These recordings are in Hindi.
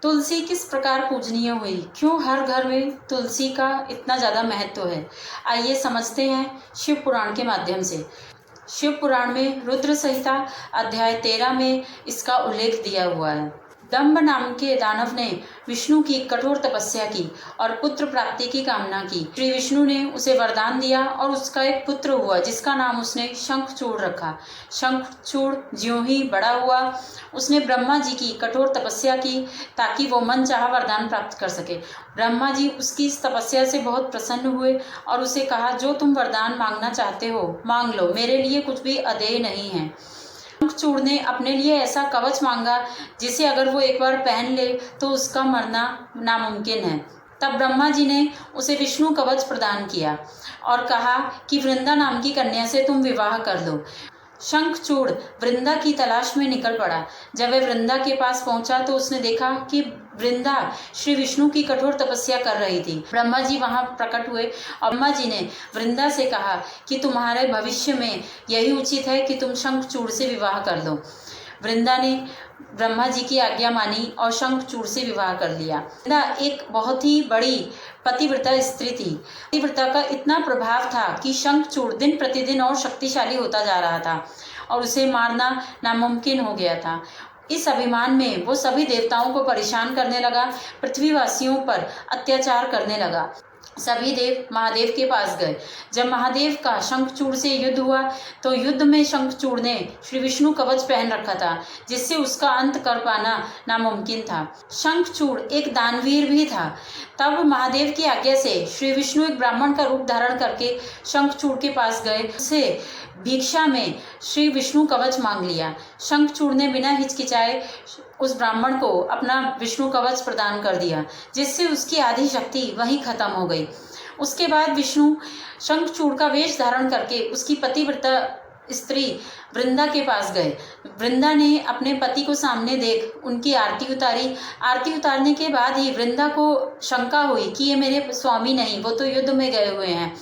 तुलसी किस प्रकार पूजनीय हुई? क्यों हर घर में तुलसी का इतना ज़्यादा महत्व है? आइए समझते हैं शिव पुराण के माध्यम से। शिव पुराण में रुद्र संहिता अध्याय 13 में इसका उल्लेख दिया हुआ है। दंभ नाम के दानव ने विष्णु की कठोर तपस्या की और पुत्र प्राप्ति की कामना की। श्री विष्णु ने उसे वरदान दिया और उसका एक पुत्र हुआ जिसका नाम उसने शंखचूड़ रखा। शंखचूड़ ज्यों ही बड़ा हुआ, उसने ब्रह्मा जी की कठोर तपस्या की ताकि वो मन चाहा वरदान प्राप्त कर सके। ब्रह्मा जी उसकी इस तपस्या से बहुत प्रसन्न हुए और उसे कहा, जो तुम वरदान मांगना चाहते हो मांग लो, मेरे लिए कुछ भी अदेय नहीं है। शंखचूड़ ने अपने लिए ऐसा कवच मांगा जिसे अगर वो एक बार पहन ले तो उसका मरना नामुमकिन है। तब ब्रह्मा जी ने उसे विष्णु कवच प्रदान किया और कहा कि वृंदा नाम की कन्या से तुम विवाह कर लो। शंखचूड़ वृंदा की तलाश में निकल पड़ा। जब वह वृंदा के पास पहुंचा तो उसने देखा कि वृंदा श्री विष्णु की कठोर तपस्या कर रही थी। ब्रह्मा जी वहां प्रकट हुए और ब्रह्मा जी ने वृंदा से कहा कि तुम्हारे भविष्य में यही उचित है कि तुम शंखचूड़ से विवाह कर लो। वृंदा ने ब्रह्मा जी की आज्ञा मानी और शंखचूड़ से विवाह कर लिया। वृंदा एक बहुत ही बड़ी पतिव्रता स्त्री थी। पतिव्रता का इतना प्रभाव था कि शंखचूड़ दिन प्रतिदिन और शक्तिशाली होता जा रहा था और उसे मारना नामुमकिन हो गया था। इस अभिमान में वो सभी देवताओं को परेशान करने लगा, पृथ्वीवासियों पर अत्याचार करने लगा। सभी देव महादेव के पास गए। जब महादेव का शंखचूड़ से युद्ध हुआ तो युद्ध में शंखचूड़ ने श्री विष्णु कवच पहन रखा था जिससे उसका अंत कर पाना नामुमकिन था। शंखचूड़ एक दानवीर भी था। तब महादेव की आज्ञा से श्री विष्णु एक ब्राह्मण का रूप धारण करके शंखचूड़ के पास गए। उसे भिक्षा में श्री विष्णु कवच मांग लिया। शंखचूड़ ने बिना हिचकिचाए उस ब्राह्मण को अपना विष्णु कवच प्रदान कर दिया जिससे उसकी आधी शक्ति वहीं खत्म हो गई। उसके बाद विष्णु शंखचूड़ का वेश धारण करके उसकी पतिव्रता स्त्री वृंदा के पास गए। वृंदा ने अपने पति को सामने देख उनकी आरती उतारी। आरती उतारने के बाद ही वृंदा को शंका हुई कि ये मेरे स्वामी नहीं, वो तो युद्ध में गए हुए हैं।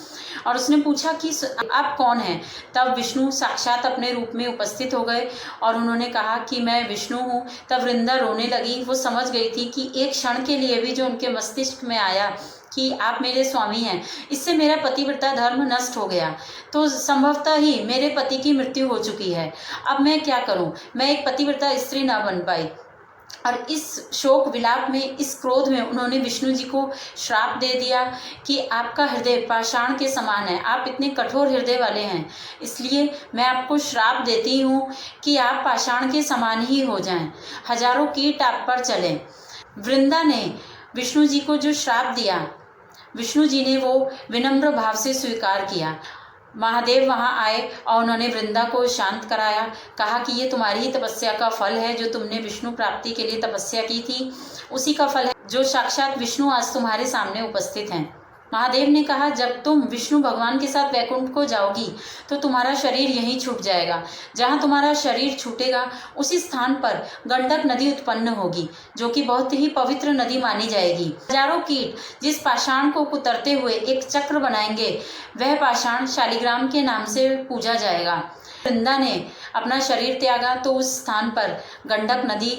और उसने पूछा कि आप कौन हैं? तब विष्णु साक्षात अपने रूप में उपस्थित हो गए और उन्होंने कहा कि मैं विष्णु हूँ। तब वृंदा रोने लगी। वो समझ गई थी कि एक क्षण के लिए भी जो उनके मस्तिष्क में आया कि आप मेरे स्वामी हैं, इससे मेरा पतिव्रता धर्म नष्ट हो गया, तो संभवतः ही मेरे पति की मृत्यु हो चुकी है। अब मैं क्या करूं? मैं एक पतिव्रता स्त्री ना बन पाई। और इस शोक विलाप में, इस क्रोध में उन्होंने विष्णु जी को श्राप दे दिया कि आपका हृदय पाषाण के समान है, आप इतने कठोर हृदय वाले हैं, इसलिए मैं आपको श्राप देती हूँ कि आप पाषाण के समान ही हो जाएं, हजारों कीट आप पर चलें। वृंदा ने विष्णु जी को जो श्राप दिया, विष्णु जी ने वो विनम्र भाव से स्वीकार किया। महादेव वहां आए और उन्होंने वृंदा को शांत कराया, कहा कि ये तुम्हारी ही तपस्या का फल है, जो तुमने विष्णु प्राप्ति के लिए तपस्या की थी उसी का फल है, जो साक्षात विष्णु आज तुम्हारे सामने उपस्थित हैं। महादेव ने कहा, जब तुम विष्णु भगवान के साथ वैकुंठ को जाओगी तो तुम्हारा शरीर यहीं छूट जाएगा। जहाँ तुम्हारा शरीर छूटेगा उसी स्थान पर गंडक नदी उत्पन्न होगी, जो कि बहुत ही पवित्र नदी मानी जाएगी। हजारों कीट जिस पाषाण को कुतरते हुए एक चक्र बनाएंगे, वह पाषाण शालिग्राम के नाम से पूजा जाएगा। वृंदा ने अपना शरीर त्यागा तो उस स्थान पर गंडक नदी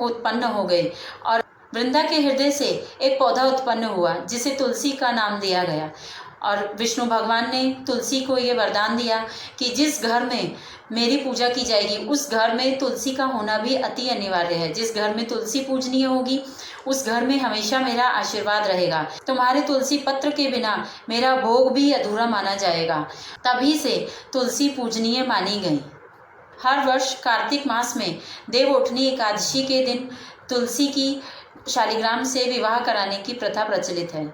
उत्पन्न हो गई और वृंदा के हृदय से एक पौधा उत्पन्न हुआ जिसे तुलसी का नाम दिया गया। और विष्णु भगवान ने तुलसी को ये वरदान दिया कि जिस घर में मेरी पूजा की जाएगी उस घर में तुलसी का होना भी अति अनिवार्य है। जिस घर में तुलसी पूजनीय होगी उस घर में हमेशा मेरा आशीर्वाद रहेगा। तुम्हारे तुलसी पत्र के बिना मेरा भोग भी अधूरा माना जाएगा। तभी से तुलसी पूजनीय मानी गई। हर वर्ष कार्तिक मास में देवउठनी एकादशी के दिन तुलसी की शालिग्राम से विवाह कराने की प्रथा प्रचलित है।